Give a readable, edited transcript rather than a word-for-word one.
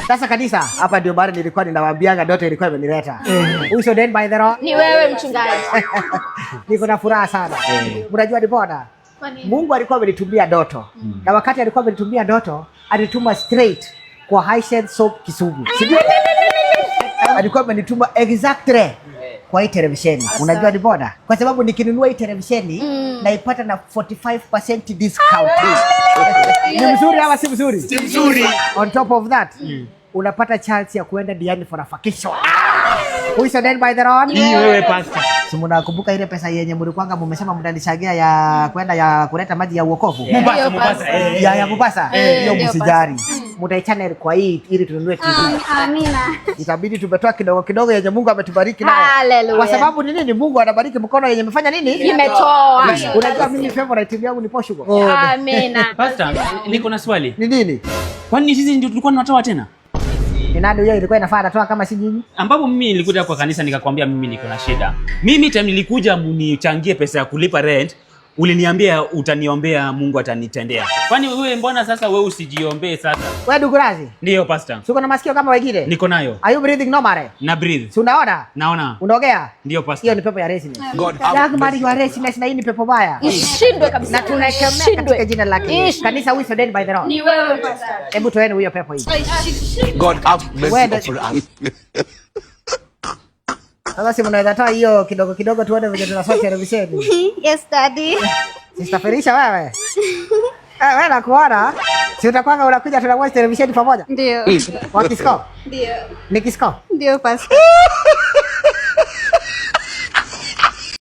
Sasa kanisa, hapa ndio bado nilikuwa ninawaambianga ndoto ilikuwa imenileta. Uso den by the road. Ni wewe mchungaji. Niko na furaha sana. Unajua nipona? Mungu alikuwa amenitumia ndoto. Na wakati alikuwa amenitumia ndoto, alituma straight kwa Hisense Soap Kisumu. Sijui alikuwa amenituma exactly kwa hii televisheni. Unajua nipona? Kwa sababu nikinunua hii televisheni naipata na 45% discount. Ni mzuri ama si mzuri? Si mzuri. On top of that, unapata chance ya kuenda diani for a vacation. Who is then by the road? Ni wewe pastor. Si mnakumbuka ile pesa yenye mlikwanga mmesema mtanishagia ya kwenda ya kuleta maji ya uokovu? Mombasa. Ya Mombasa. Hiyo msijari. Mtaichannel kwa hii ili tununue TV. Amina. Itabidi tumetoa kidogo kidogo yenye Mungu ametubariki nayo. Hallelujah. Kwa sababu ni nini? Mungu anabariki mkono yenye imefanya nini? Imetoa. Unajua mimi favorite timu yangu ni Portugal. Amina. Pastor, niko na swali. Ni nini? Kwani sisi ndio tulikuwa tunatoa tena? Ni nani huyo ilikuwa inafaa natoa kama si nyinyi? Ambapo mimi nilikuja kwa kanisa nikakwambia mimi niko na shida. Mimi time nilikuja munichangie pesa ya kulipa rent, uliniambia utaniombea Mungu atanitendea. Kwani wewe mbona sasa wewe usijiombee sasa? Wewe Dugurazi? Ndio pastor. Siko na masikio kama wengine? Niko nayo. Are you breathing normal? Na breathe. Si unaona? Naona. Unaongea? Ndio pastor. Hiyo ni pepo ya restless. God Mari ya restless na hii ni pepo baya. Ishindwe kabisa. Na tunakemea katika jina lake. Kanisa we stand by the road. Ni wewe pastor. Hebu toeni huyo pepo hii. God have mercy upon us. Sasa si mnaweza toa hiyo kidogo kidogo tuone vile tunasoma televisheni. Yes daddy. Sister Felisha wewe. Wewe nakuona. Si utakwanga unakuja tunawatch televisheni pamoja? Ndio. Wakisko? Ndio. Nikisko? Ndio pastor.